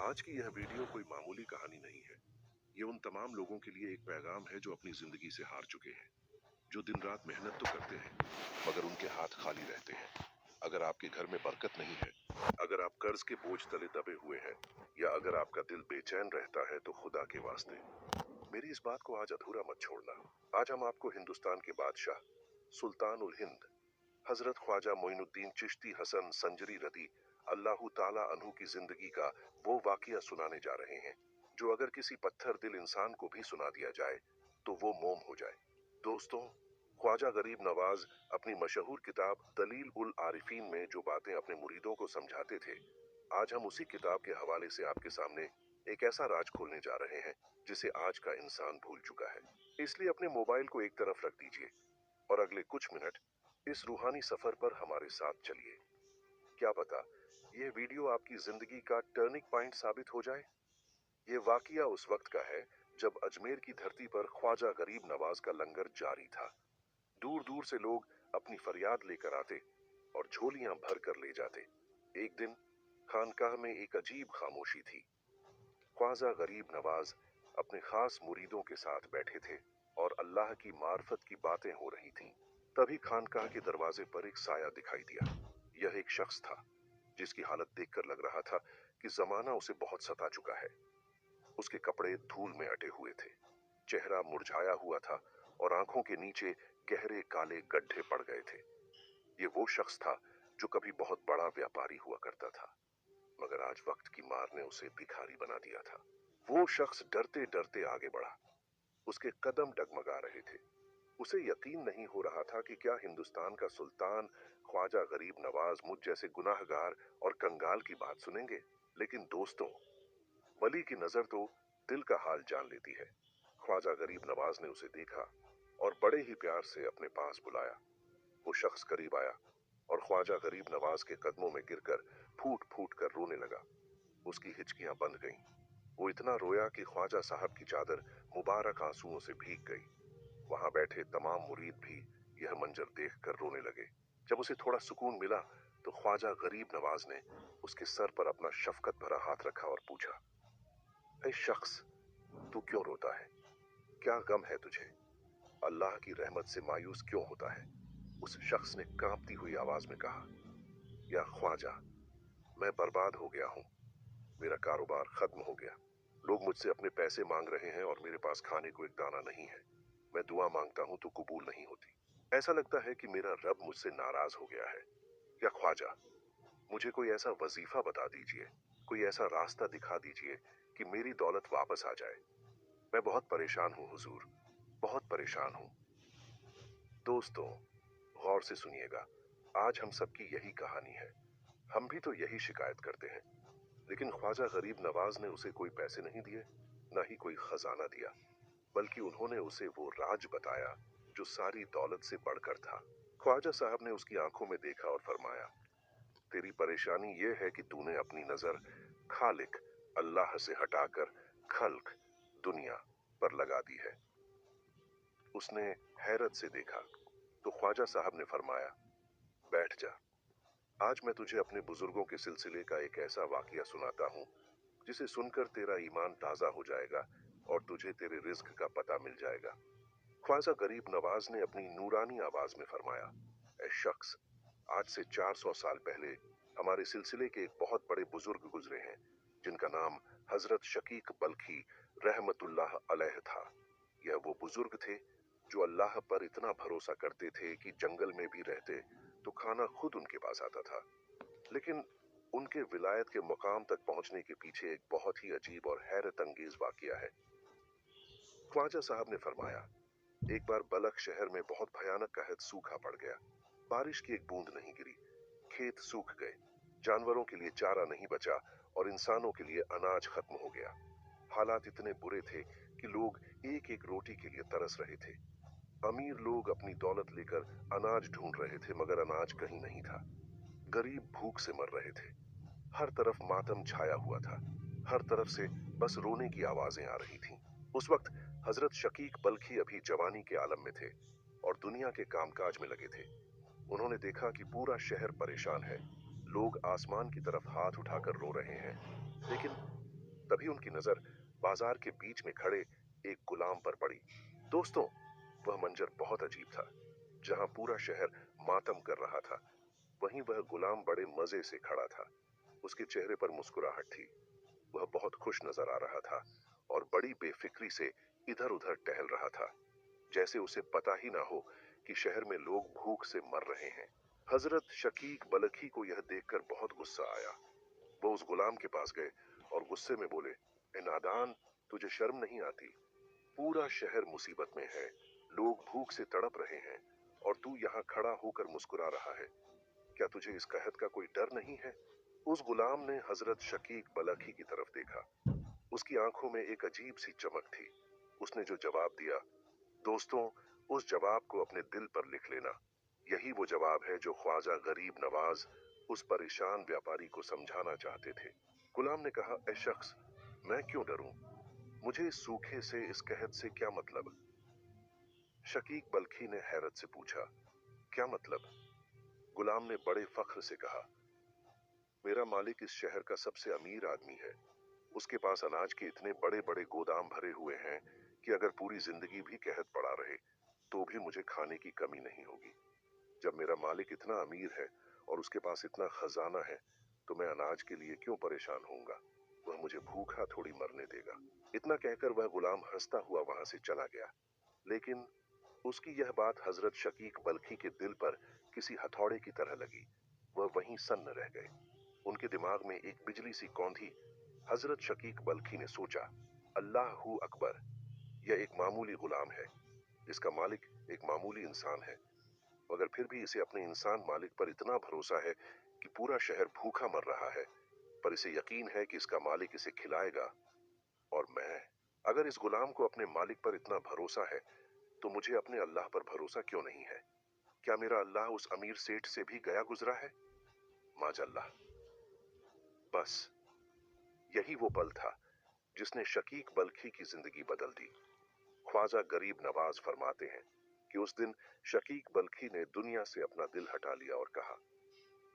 आज की यह वीडियो कोई मामूली कहानी नहीं है। ये उन तमाम लोगों के लिए एक पैगाम है जो अपनी जिंदगी से हार चुके हैं, जो दिन रात मेहनत तो करते हैं, मगर उनके हाथ खाली रहते हैं। अगर आपके घर में बरकत नहीं है, अगर आप कर्ज के बोझ तले दबे हुए हैं, या अगर आपका दिल बेचैन रहता है, तो खुदा के वास्ते मेरी इस बात को आज अधूरा मत छोड़ना। आज हम आपको हिंदुस्तान के बादशाह, सुल्तान उल हिंद, हजरत ख्वाजा मोइनुद्दीन चिश्ती हसन संजरी रदी अल्लाह ताला अन्हु की जिंदगी का वो वाकया सुनाने जा रहे हैं जो अगर किसी पत्थर दिल इंसान को भी सुना दिया जाए तो वो मोम हो जाए। दोस्तों, ख्वाजा गरीब नवाज अपनी मशहूर किताब दलील उल आरिफीन में जो बातें अपने मुरीदों को समझाते थे, आज हम उसी किताब के हवाले से आपके सामने एक ऐसा राज खोलने जा रहे हैं जिसे आज का इंसान भूल चुका है। इसलिए अपने मोबाइल को एक तरफ रख दीजिए और अगले कुछ मिनट इस रूहानी सफर पर हमारे साथ चलिए। क्या पता यह वीडियो आपकी जिंदगी का टर्निंग पॉइंट साबित हो जाए। ये वाकया उस वक्त का है जब अजमेर की धरती पर ख्वाजा गरीब नवाज का लंगर जारी था। दूर दूर से लोग अपनी फरियाद लेकर आते और झोलियां भर कर ले जाते। एक दिन खानकाह में एक अजीब खामोशी थी। ख्वाजा गरीब नवाज अपने खास मुरीदों के साथ बैठे थे और अल्लाह की मार्फत की बातें हो रही थीं। तभी खानकाह के दरवाजे पर एक साया दिखाई दिया। यह एक शख्स था जिसकी हालत देखकर लग रहा था कि जमाना उसे बहुत सता चुका है। उसके कपड़े धूल में अटे हुए थे, चेहरा मुरझाया हुआ था और आंखों के नीचे गहरे काले गड्ढे पड़ गए थे। ये वो शख्स था जो कभी बहुत बड़ा व्यापारी हुआ करता था, मगर आज वक्त की मार ने उसे भिखारी बना दिया था। वो शख्स डरते डरते आगे बढ़ा। उसके कदम डगमगा रहे थे। उसे यकीन नहीं हो रहा था कि क्या हिंदुस्तान का सुल्तान ख्वाजा गरीब नवाज मुझ जैसे गुनाहगार और कंगाल की बात सुनेंगे। लेकिन दोस्तों, वली की नजर तो दिल का हाल जान लेती है। ख्वाजा गरीब नवाज ने उसे देखा और बड़े ही प्यार से अपने पास बुलाया। वो शख्स करीब आया और ख्वाजा गरीब नवाज के कदमों में गिरकर फूट फूट कर रोने लगा। उसकी हिचकियां बंध गईं। वो इतना रोया कि ख्वाजा साहब की चादर मुबारक आंसुओं से भीग गई। वहां बैठे तमाम मुरीद भी यह मंजर देखकर रोने लगे। जब उसे थोड़ा सुकून मिला तो ख्वाजा गरीब नवाज ने उसके सर पर अपना शफकत भरा हाथ रखा और पूछा, ऐ शख्स, तू क्यों रोता है? क्या गम है तुझे? अल्लाह की रहमत से मायूस क्यों होता है? उस शख्स ने कांपती हुई आवाज में कहा, या ख्वाजा, मैं बर्बाद हो गया हूं। मेरा कारोबार खत्म हो गया। लोग मुझसे अपने पैसे मांग रहे हैं और मेरे पास खाने को एक दाना नहीं है। मैं दुआ मांगता हूं तो कबूल नहीं होती। ऐसा लगता है कि मेरा रब मुझसे नाराज हो गया है। या ख्वाजा, मुझे कोई ऐसा वजीफा बता दीजिए, कोई ऐसा रास्ता दिखा दीजिए कि मेरी दौलत वापस आ जाए। मैं बहुत परेशान हूं हुजूर, बहुत परेशान हूं। दोस्तों, गौर से सुनिएगा। आज हम सबकी यही कहानी है। हम भी तो यही शिकायत करते हैं। लेकिन ख्वाजा गरीब नवाज ने उसे कोई पैसे नहीं दिए, न ही कोई खजाना दिया, बल्कि उन्होंने उसे वो राज बताया जो सारी दौलत से बढ़कर था। ख्वाजा साहब ने उसकी आंखों में देखा और फरमाया, तेरी परेशानी ये है कि तूने अपनी नजर खालिक अल्लाह से हटाकर खल्क दुनिया पर लगा दी है। उसने हैरत से देखा तो ख्वाजा साहब ने फरमाया, बैठ जा। आज मैं तुझे अपने बुजुर्गों के सिलसिले का एक ऐसा वाकया सुनाता हूँ जिसे सुनकर तेरा ईमान ताजा हो जाएगा और तुझे तेरे रिज्क का पता मिल जाएगा। ख्वाजा गरीब नवाज ने अपनी नूरानी आवाज में फरमाया, ऐ शख्स, आज से 400 साल पहले हमारे सिलसिले के एक बहुत बड़े बुजुर्ग गुजरे हैं जिनका नाम हजरत शकीक बल्खी रहमतुल्लाह अलैह था। यह वो बुजुर्ग थे जो अल्लाह पर इतना भरोसा करते थे कि जंगल में भी रहते तो खाना खुद उनके पास आता था। लेकिन उनके विलायत के मुकाम तक पहुंचने के पीछे एक बहुत ही अजीब और हैरत अंगेज वाकया है। ख्वाजा साहब ने फरमाया, एक बार बलख शहर में बहुत भयानक कहत सूखा पड़ गया। बारिश की एक बूंद नहीं गिरी। खेत सूख गए, जानवरों के लिए चारा नहीं बचा और इंसानों के लिए अनाज खत्म हो गया। हालात इतने बुरे थे कि लोग एक एक रोटी के लिए तरस रहे थे। अमीर लोग अपनी दौलत लेकर अनाज ढूंढ रहे थे, मगर अनाज कहीं नहीं था। गरीब भूख से मर रहे थे। हर तरफ मातम छाया हुआ था। हर तरफ से बस रोने की आवाजें आ रही थीं। उस वक्त हजरत शकीक बल्खी अभी जवानी के आलम में थे और दुनिया के कामकाज में लगे थे। उन्होंने देखा कि पूरा शहर परेशान है। लोग आसमान की तरफ हाथ उठाकर रो रहे हैं, लेकिन तभी उनकी नजर बाजार के बीच में खड़े एक गुलाम पर पड़ी। दोस्तों, वह मंजर बहुत अजीब था। जहां पूरा शहर मातम कर रहा था, वहीं वह गुलाम बड़े मजे से खड़ा था। उसके चेहरे पर मुस्कुराहट थी। वह बहुत खुश नजर आ रहा था और बड़ी बेफिक्री से इधर उधर टहल रहा था, जैसे उसे पता ही ना हो कि शहर में लोग भूख से मर रहे हैं। हजरत शकीक बलखी को यह देखकर बहुत गुस्सा आया। वो उस गुलाम के पास गए और गुस्से में बोले, ए नादान, तुझे शर्म नहीं आती? पूरा शहर मुसीबत में है, लोग भूख से तड़प रहे हैं और तू यहाँ खड़ा होकर मुस्कुरा रहा है। क्या तुझे इस कहत का कोई डर नहीं है? उस गुलाम ने हजरत शकीक बलखी की तरफ देखा। उसकी आंखों में एक अजीब सी चमक थी। उसने जो जवाब दिया, दोस्तों, उस जवाब को अपने दिल पर लिख लेना। यही वो जवाब है जो ख्वाजा गरीब नवाज उस परेशान व्यापारी को समझाना चाहते थे। गुलाम ने कहा, ए शख्स, मैं क्यों डरूं? मुझे इस सूखे से, इस कहत से क्या मतलब? शकीक बल्खी ने हैरत से पूछा, क्या मतलब? गुलाम ने बड़े फख्र से कहा, मेरा मालिक इस शहर का सबसे अमीर आदमी है। उसके पास अनाज के इतने बड़े बड़े गोदाम भरे हुए हैं कि अगर पूरी जिंदगी भी कहत पड़ा रहे तो भी मुझे खाने की कमी नहीं होगी। जब मेरा मालिक इतना अमीर है और उसके पास इतना खजाना है, तो मैं अनाज के लिए क्यों परेशान होऊंगा? वह मुझे भूखा थोड़ी मरने देगा। इतना कहकर वह गुलाम हंसता हुआ वहां से चला गया। लेकिन उसकी यह बात हजरत शकीक बल्खी के दिल पर किसी हथौड़े की तरह लगी। वह वहीं सन्न रह गए। उनके दिमाग में एक बिजली सी कौंधी। हजरत शकीक बल्खी ने सोचा, अल्लाहू अकबर, यह एक मामूली गुलाम है, इसका मालिक एक मामूली इंसान है, मगर फिर भी इसे अपने इंसान मालिक पर इतना भरोसा है कि पूरा शहर भूखा मर रहा है, पर इसे यकीन है कि इसका मालिक इसे खिलाएगा। और मैं, अगर इस गुलाम को अपने मालिक पर इतना भरोसा है, तो मुझे अपने अल्लाह पर भरोसा क्यों नहीं है? क्या मेरा अल्लाह उस अमीर सेठ से भी गया गुजरा है? माजल्लाह। बस यही वो पल था जिसने शकीक बल्खी की जिंदगी बदल दी। ख्वाजा गरीब नवाज फरमाते हैं कि उस दिन शकीक बल्खी ने दुनिया से अपना दिल हटा लिया और कहा,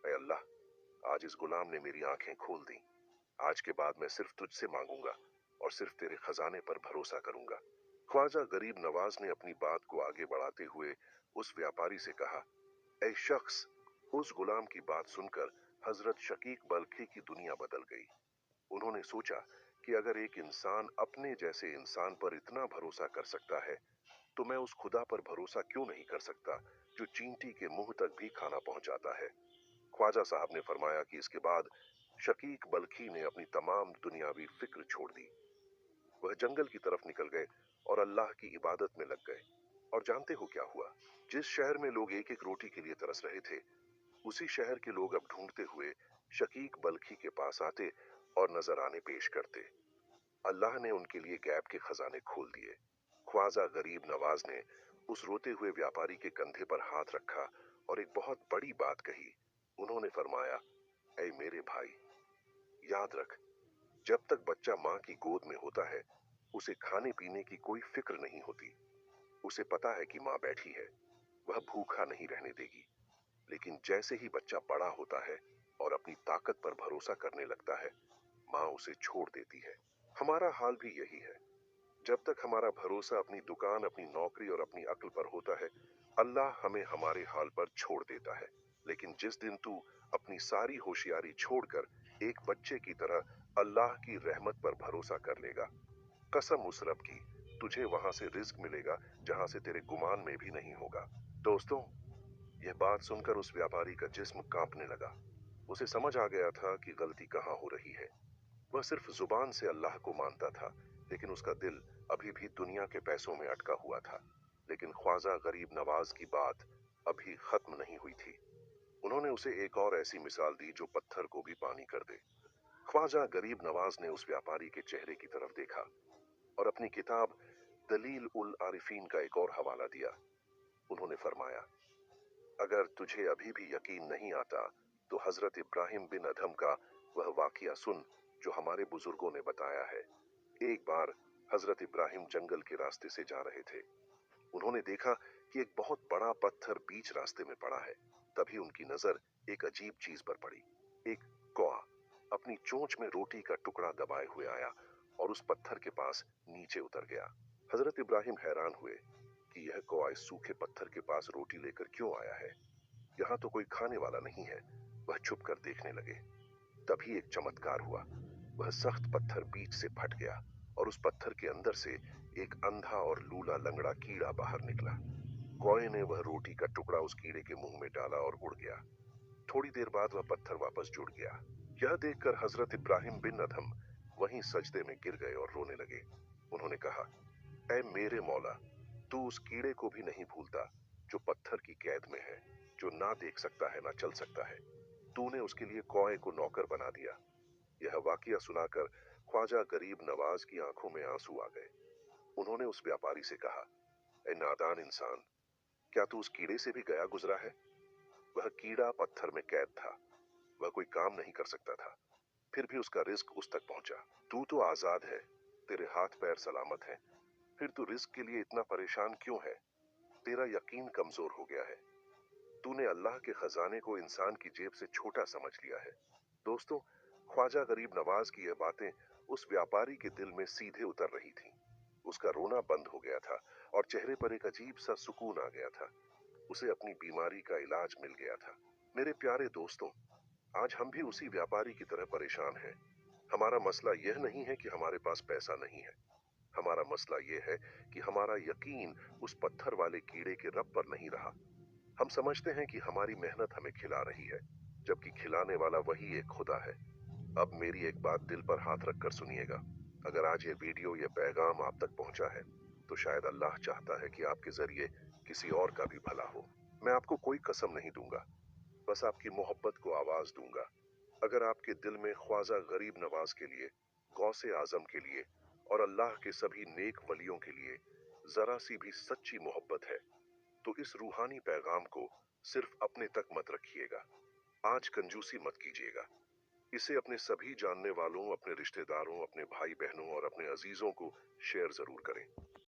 ऐ अल्लाह, आज इस गुलाम ने मेरी आंखें खोल दी। आज के बाद मैं सिर्फ तुझसे मांगूंगा और सिर्फ तेरे खजाने पर भरोसा करूंगा। ख्वाजा गरीब नवाज ने अपनी बात को आगे बढ़ाते हुए उस व्यापारी से कहा, ऐ शख्स, उस गुलाम की बात सुनकर हजरत शकीक बल्खी की दुनिया बदल गई। उन्होंने सोचा कि अगर एक इंसान अपने जैसे इंसान पर इतना भरोसा कर सकता है, तो मैं उस खुदा पर भरोसा क्यों नहीं कर सकता जो चींटी के मुंह तक भी खाना पहुंचाता है। ख्वाजा साहब ने फरमाया कि इसके बाद शकीक बल्खी ने अपनी तमाम दुनियावी फिक्र छोड़ दी। वह जंगल की तरफ निकल गए और अल्लाह की इबादत में लग गए। और जानते हो क्या हुआ? जिस शहर में लोग एक एक रोटी के लिए तरस रहे थे, उसी शहर के लोग अब ढूंढते हुए शकीक बल्खी के पास आते और नजराने पेश करते। अल्लाह ने उनके लिए गैब के खजाने खोल दिए। ख्वाजा गरीब नवाज ने उस रोते हुए व्यापारी के कंधे पर हाथ रखा और एक बहुत बड़ी बात कही। उन्होंने फरमाया, ऐ मेरे भाई, याद रख, जब तक बच्चा माँ की गोद में होता है, उसे खाने पीने की कोई फिक्र नहीं होती। उसे पता है कि माँ बैठी है, वह भूखा नहीं रहने देगी। लेकिन जैसे ही बच्चा बड़ा होता है और अपनी ताकत पर भरोसा करने लगता है, माँ उसे छोड़ देती है। हमारा हाल भी यही है। जब तक हमारा भरोसा अपनी दुकान, अपनी नौकरी और अपनी अक्ल पर होता है, अल्लाह हमें हमारे हाल पर छोड़ देता है। लेकिन जिस दिन तू अपनी सारी होशियारी छोड़कर एक बच्चे की तरह अल्लाह की रहमत पर भरोसा कर लेगा, कसम उस रब की, तुझे वहां से रिज्क मिलेगा जहां से तेरे गुमान में भी नहीं होगा। दोस्तों, यह बात सुनकर उस व्यापारी का जिस्म कांपने लगा। उसे समझ आ गया था कि गलती कहाँ हो रही है। वह सिर्फ जुबान से अल्लाह को मानता था, लेकिन उसका दिल अभी भी दुनिया के पैसों में अटका हुआ था। लेकिन ख्वाजा गरीब नवाज की बात अभी खत्म नहीं हुई थी। उन्होंने उसे एक और ऐसी मिसाल दी जो पत्थर को भी पानी कर दे। ख्वाजा गरीब नवाज ने उस व्यापारी के चेहरे की तरफ देखा और अपनी किताब दलील उल आरिफीन का एक और हवाला दिया। उन्होंने फरमाया, अगर तुझे अभी भी यकीन नहीं आता, तो हजरत इब्राहिम बिन अधम का वह वाकिया सुन जो हमारे बुजुर्गों ने बताया है। एक बार हजरत इब्राहिम जंगल के रास्ते से जा रहे थे। उन्होंने देखा कि एक बहुत बड़ा पत्थर बीच रास्ते में पड़ा है। तभी उनकी नजर एक अजीब चीज पर पड़ी। एक कौआ अपनी चोंच में रोटी का टुकड़ा दबाए हुए आया और उस पत्थर के पास नीचे उतर गया। हजरत इब्राहिम हैरान हुए कि यह कौआ इस सूखे पत्थर के पास रोटी लेकर क्यों आया है। यहाँ तो कोई खाने वाला नहीं है। वह चुप कर देखने लगे। तभी एक चमत्कार हुआ। वह सख्त पत्थर बीच से फट गया और उस पत्थर के अंदर से एक अंधा और लूला लंगड़ा कीड़ा बाहर निकला। कौए ने वह रोटी का टुकड़ा उस कीड़े के मुंह में डाला और उड़ गया। थोड़ी देर बाद वह पत्थर वापस जुड़ गया। यह देखकर हजरत इब्राहिम बिन अदहम वहीं सजदे में गिर गए और रोने लगे। उन्होंने कहा, ऐ मेरे मौला, तू उस कीड़े को भी नहीं भूलता जो पत्थर की कैद में है, जो ना देख सकता है ना चल सकता है। तूने उसके लिए कौए को नौकर बना दिया। यह वाकया सुनाकर ख्वाजा गरीब नवाज की आंखों में आंसू आ गए। उन्होंने उस व्यापारी से कहा, ऐ नादान इंसान, क्या तू उस कीड़े से भी गया गुजरा है? वह कीड़ा पत्थर में कैद था। वह कोई काम नहीं कर सकता था, फिर भी उसका रिस्क उस तक पहुंचा। तू तो आजाद है, तेरे हाथ पैर सलामत हैं, फिर तू रिस्क के लिए इतना परेशान क्यों है? तेरा यकीन कमजोर हो गया है। तूने अल्लाह के खजाने को इंसान की जेब से छोटा समझ लिया है। दोस्तों, ख्वाजा गरीब नवाज की यह बातें उस व्यापारी के दिल में सीधे उतर रही थीं। उसका रोना बंद हो गया था और चेहरे पर एक अजीब सा सुकून आ गया था। उसे अपनी बीमारी का इलाज मिल गया था। मेरे प्यारे दोस्तों, आज हम भी उसी व्यापारी की तरह परेशान हैं। हमारा मसला यह नहीं है कि हमारे पास पैसा नहीं है। हमारा मसला यह है कि हमारा यकीन उस पत्थर वाले कीड़े के रब पर नहीं रहा। हम समझते हैं कि हमारी मेहनत हमें खिला रही है, जबकि खिलाने वाला वही एक खुदा है। अब मेरी एक बात दिल पर हाथ रखकर सुनिएगा। अगर आज ये वीडियो, ये पैगाम आप तक पहुंचा है, तो शायद अल्लाह चाहता है कि आपके जरिए किसी और का भी भला हो। मैं आपको कोई कसम नहीं दूंगा, बस आपकी मोहब्बत को आवाज दूंगा। अगर आपके दिल में ख्वाजा गरीब नवाज के लिए, गौसे आजम के लिए और अल्लाह के सभी नेक वलियों के लिए जरा सी भी सच्ची मोहब्बत है, तो इस रूहानी पैगाम को सिर्फ अपने तक मत रखिएगा। आज कंजूसी मत कीजिएगा। इसे अपने सभी जानने वालों, अपने रिश्तेदारों, अपने भाई बहनों और अपने अजीजों को शेयर जरूर करें।